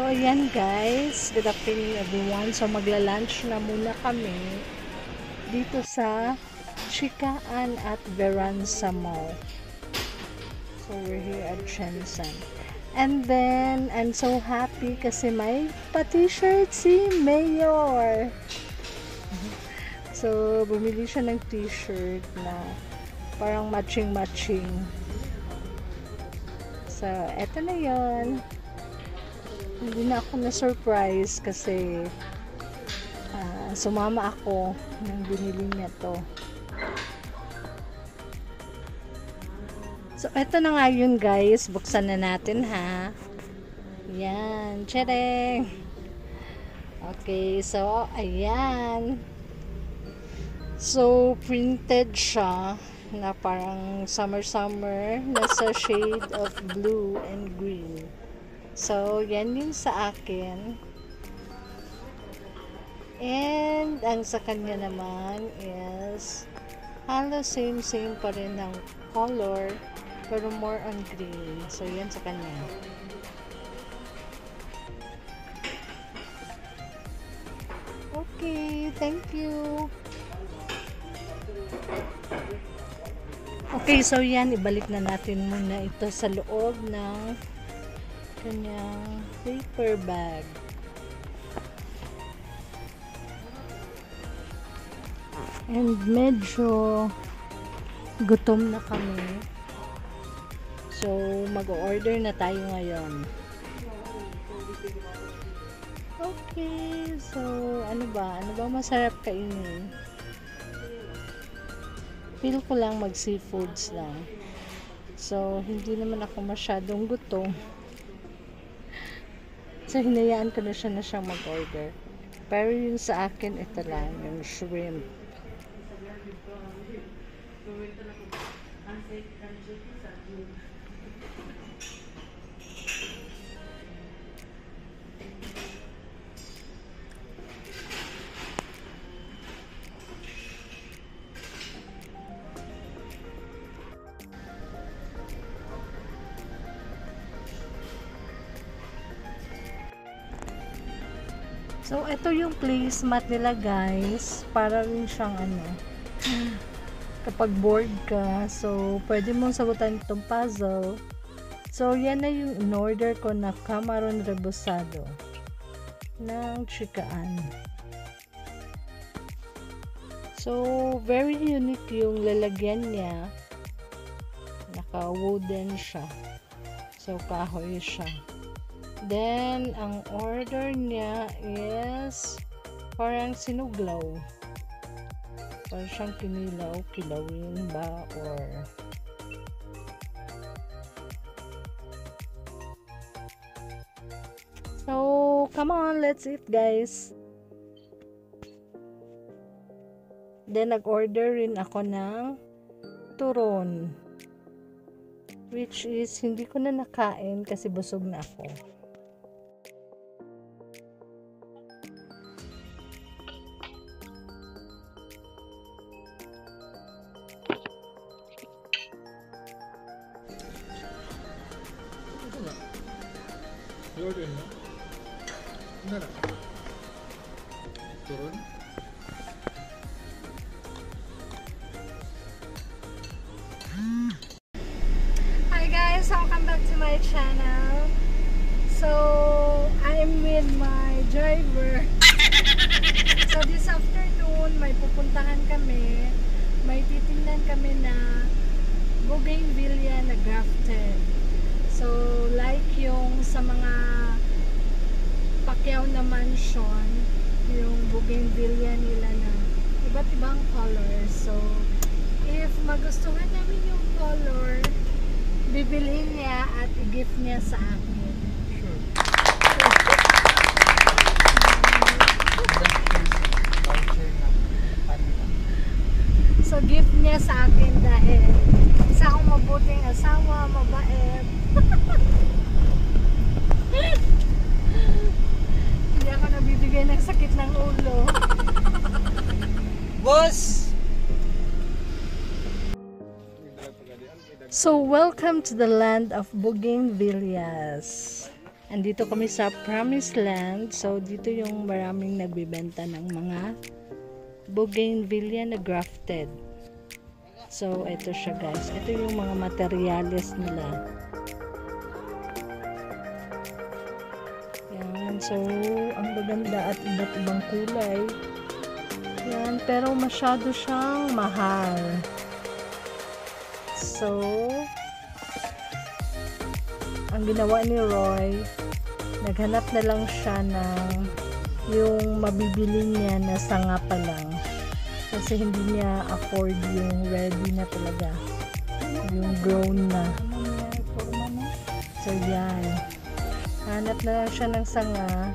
ayan guys, good afternoon everyone. So magla-lunch na muna kami dito sa Chikaan at Veranza Mall. So we're here at Shenzhen. And then, I'm so happy kasi may pa-t-shirt si Mayor. So, bumili siya ng t-shirt na parang matching-matching. So, eto na yon. Hindi na ako na-surprise kasi sumama ako nang binili niya to. So, eto na nga yun guys. Buksan na natin ha. Yan. Tadang! Okay. So, ayan. So, printed siya na parang summer-summer. Nasa shade of blue and green. So, yan yung sa akin. And, ang sa kanya naman is halos same pa rin ng color pero more on green. So, yan sa kanya. Okay, thank you. Okay, so yan, ibalik na natin muna ito sa loob ng kanyang paper bag. And medyo gutom na kami. So, mag-order na tayo ngayon. Okay, so ano ba masarap kainin? Feel ko lang mag-seafoods lang. So, hindi naman ako masyadong gutom. So, hinayaan ko na siyang mag-order. Pero yung sa akin, ito lang, yung shrimp. So, ito yung placemat nila guys. Para rin siyang kapag bored ka. So, pwede mong sagutan itong puzzle. So, yan na yung in-order ko na Camarón Rebozado ng Chikaan. So, very unique yung lalagyan niya. Naka-wooden siya. So, kahoy siya. Then, ang order niya is parang sinuglaw. Parang siyang kinilaw. Kilawin ba? Or so, come on, let's eat guys. Then, nag-order rin ako ng turon. Which is, hindi ko na nakain kasi busog na ako. Order na? Ano na? Turon? Hi guys, welcome back to my channel. So, I'm with my driver. So, this afternoon, may pupuntahan kami. May titingnan kami na bougainvillea na grafted. So, like yung sa mga Pacquiao na mansion, yung bougainvillea nila na iba't ibang colors. So, if magustuhan namin yung color, bibiliin niya at i-gift niya sa akin. Sure. So, gift niya sa akin dahil isa akong mabuting asawa, mabait. Hindi ako nabibigay ng sakit ng ulo. Boss! So, welcome to the land of bougainvilleas. Andito kami sa Promised Land. So, dito yung maraming nagbibenta ng mga bougainvillea na grafted. So, ito siya guys. Ito yung mga materyales nila. Yan. So, ang maganda at iba't ibang kulay. Yan. Pero masyado siyang mahal. So, ang ginawa ni Roy, naghanap na lang siya ng yung mabibili niya na sanga pa lang. Kasi hindi niya afford yung ready na talaga. Yung grown na. So, yan. Hanap na lang siya ng sanga.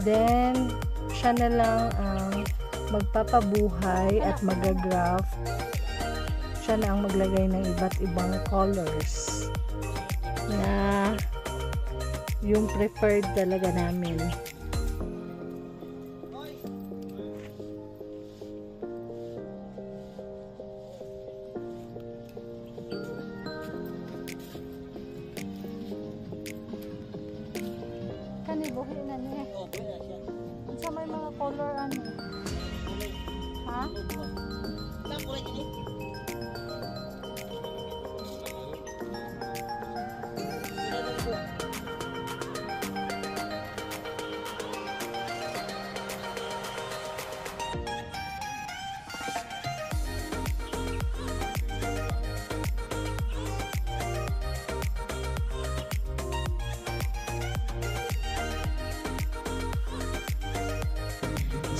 Then, siya na lang ang magpapabuhay at magagraft. Siya na ang maglagay ng iba't ibang colors na yung preferred talaga namin. Kani buhi na niya. Sa may mga color ano? Ha?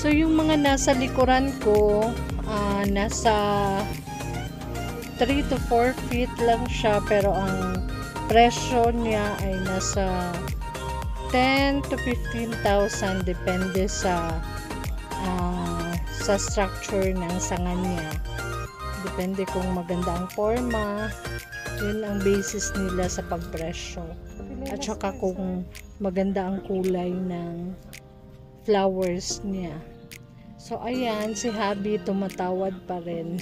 So, yung mga nasa likuran ko, nasa 3 to 4 feet lang siya, pero ang presyo niya ay nasa 10 to 15,000 depende sa structure ng sanga niya. Depende kung maganda ang forma, yun ang basis nila sa pagpresyo. At saka kung maganda ang kulay ng flowers niya. So, ayan, si Habi tumatawad pa rin.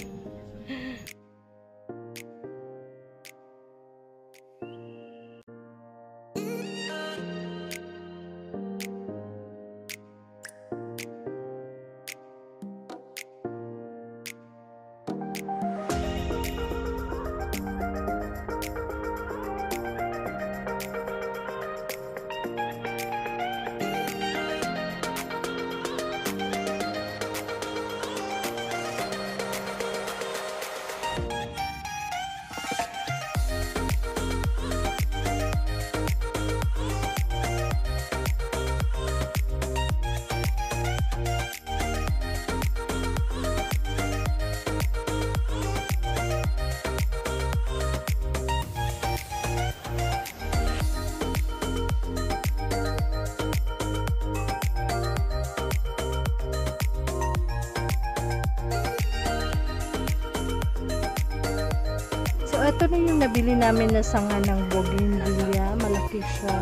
So, ito na yung nabili namin na sanga ng bougainvillea. Malaki siya.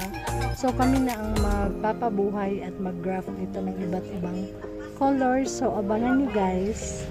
So, kami na ang magpapabuhay at mag-graft dito ng iba't ibang colors. So, abangan nyo guys.